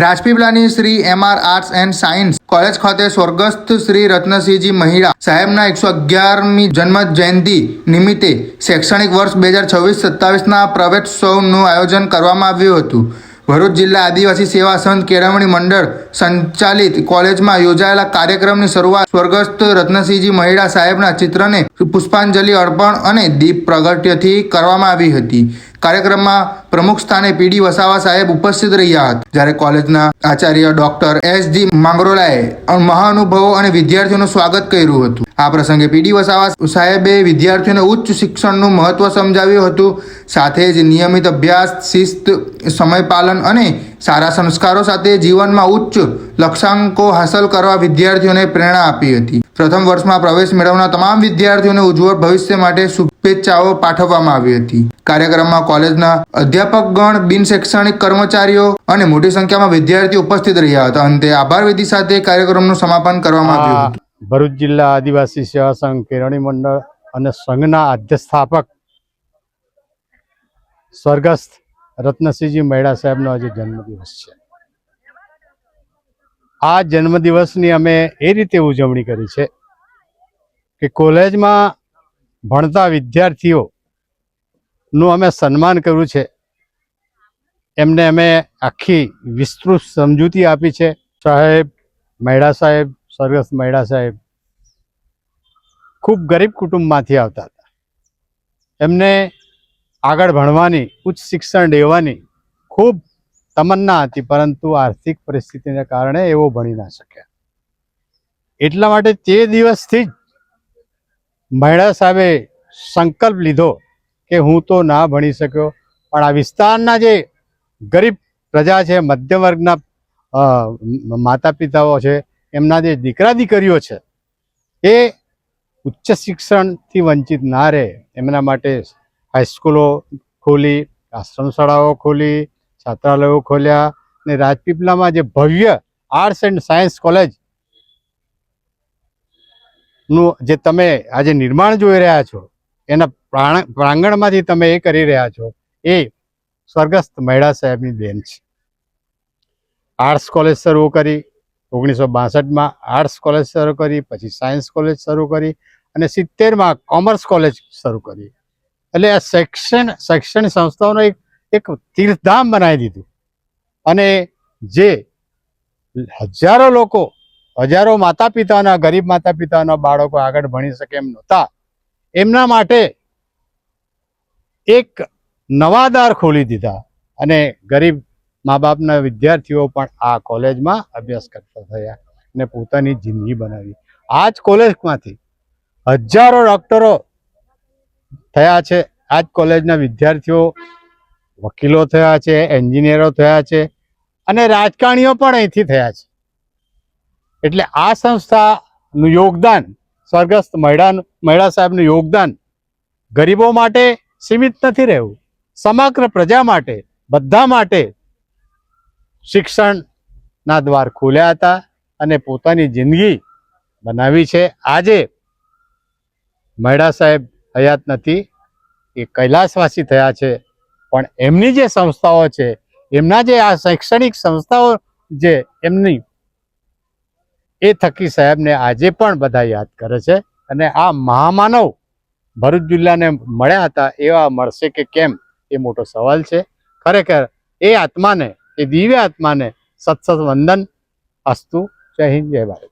રાજપીપળાની Shri MR arts and science college ખાતે સ્વર્ગસ્થ શ્રી રત્નસિંહજી મહિડા સાહેબના 111મી જન્મ જયંતિ નિમિત્તે શૈક્ષણિક વર્ષ 2026-27ના પ્રવેશોત્સવનું આયોજન કરવામાં આવ્યું હતું। ભરૂચ જિલ્લા આદિવાસી સેવા સંઘ કેળવણી મંડળ સંચાલિત કોલેજમાં યોજાયેલા કાર્યક્રમની શરૂઆત સ્વર્ગસ્થ રત્નસિંહજી મહિડા સાહેબના ચિત્રને પુષ્પાંજલિ અર્પણ અને દીપ પ્રાગટ્યથી કરવામાં આવી હતી। કાર્યક્રમમાં પ્રમુખ સ્થાને પીડી વસાવા સાહેબ ઉપસ્થિત રહ્યા હતા, જ્યારે કોલેજના આચાર્ય ડોક્ટર SG માંગરોલાએ મહાનુભાવો અને વિદ્યાર્થીઓનું સ્વાગત કર્યું હતું। આ પ્રસંગે પીડી વસાવા સાહેબે વિદ્યાર્થીઓને ઉચ્ચ શિક્ષણનું મહત્વ સમજાવ્યું હતું। સાથે જ નિયમિત અભ્યાસ, શિસ્ત, સમયપાલન અને સારા સંસ્કારો સાથે જીવનમાં ઉચ્ચ લક્ષ્યાંકો હાંસલ કરવા વિદ્યાર્થીઓને પ્રેરણા આપી હતી। પ્રથમ વર્ષમાં પ્રવેશ મેળવનાર તમામ વિદ્યાર્થીઓને ઉજ્જવળ ભવિષ્ય માટે શુભેચ્છાઓ પાઠવવામાં આવી હતી। કાર્યક્રમમાં કોલેજના અધ્યાપકગણ, બિન શૈક્ષણિક કર્મચારીઓ અને મોટી સંખ્યામાં વિદ્યાર્થીઓ ઉપસ્થિત રહ્યા હતા। અંતે આભાર વિધિ સાથે કાર્યક્રમનું સમાપન કરવામાં આવ્યું હતું। ભરૂચ જિલ્લા આદિવાસી સેવા સંઘ કેળવણી મંડળ અને સંઘના અધ્યક્ષાપક સ્વર્ગસ્થ રત્નસિંહજી મહિડા સાહેબનો આજે જન્મદિવસ છે। આ જન્મદિવસની અમે એ રીતે ઉજવણી કરી છે કે કોલેજમાં ભણતા વિદ્યાર્થીઓનું અમે સન્માન કર્યું છે। એમને અમે આખી વિસ્તૃત સમજૂતી આપી છે। સાહેબ મહિડા સાહેબ, સ્વર્ગસ્થ મહિડા સાહેબ ખૂબ ગરીબ કુટુંબમાંથી આવતા હતા। એમને આગળ ભણવાની, ઉચ્ચ શિક્ષણ લેવાની ખૂબ તમન્ના હતી, પરંતુ આર્થિક પરિસ્થિતિને કારણે એવો ભણી ના શક્યા। એટલા માટે તે દિવસથી જ મહિડા સાહેબે સંકલ્પ લીધો કે હું તો ના ભણી શક્યો, પણ આ વિસ્તારના જે ગરીબ પ્રજા છે, મધ્યમ વર્ગના માતા પિતાઓ છે, એમના જે દીકરા દીકરીઓ છે એ ઉચ્ચ શિક્ષણથી વંચિત ના રહે એમના માટે હાઈસ્કૂલો ખોલી, આશ્રમ શાળાઓ ખોલી, છાત્રાલયો ખોલ્યા અને રાજપીપળામાં જે ભવ્ય આર્ટ્સ એન્ડ સાયન્સ કોલેજનું જે તમે આજે નિર્માણ જોઈ રહ્યા છો, એના પ્રાંગણમાંથી તમે એ કરી રહ્યા છો, એ સ્વર્ગસ્થ મહિડા સાહેબની દેન છે। આર્ટ્સ કોલેજ શરૂ કરી 1962માં, આર્ટ્સ કોલેજ શરૂ કરી, પછી સાયન્સ કોલેજ શરૂ કરી અને 70માં કોમર્સ કોલેજ શરૂ કરી। એટલે આ શૈક્ષણિક સંસ્થાઓનો એક તીર્થધામ બનાવી દીધું અને જે હજારો લોકો, હજારો માતા પિતાના, ગરીબ માતા પિતાના બાળકો આગળ ભણી શકે એમ નહોતા, એમના માટે એક નવા દ્વાર ખોલી દીધા અને ગરીબ મા બાપના વિદ્યાર્થીઓ પણ આ કોલેજમાં અભ્યાસ કરતા થયા અને પોતાની જિંદગી બનાવી। આ જ કોલેજમાંથી હજારો ડૉક્ટરો થયા છે। આ જ કોલેજના વિદ્યાર્થીઓ વકીલો થયા છે, એન્જિનિયરો થયા છે અને રાજકારણીઓ પણ અહીંથી થયા છે। એટલે આ સંસ્થાનું યોગદાન, સ્વર્ગસ્થ મહિડા સાહેબનું યોગદાન ગરીબો માટે સીમિત નથી રહેવું, સમગ્ર પ્રજા માટે, બધા માટે શિક્ષણના દ્વાર ખોલ્યા હતા અને પોતાની જિંદગી બનાવી છે। આજે મહિડા સાહેબ હયાત નથી, એ કૈલાસવાસી થયા છે, પણ એમની જે સંસ્થાઓ છે, એમના જે આ શૈક્ષણિક સંસ્થાઓ જે એમની, એ થકી સાહેબને આજે પણ બધા યાદ કરે છે અને આ મહામાનવ ભરૂચ જિલ્લાને મળ્યા હતા, એવા મળશે કે કેમ એ મોટો સવાલ છે। ખરેખર એ આત્માને, એ દિવ્ય આત્માને સત વંદન અસ્તુ। જય હિન્દ, જય ભારત।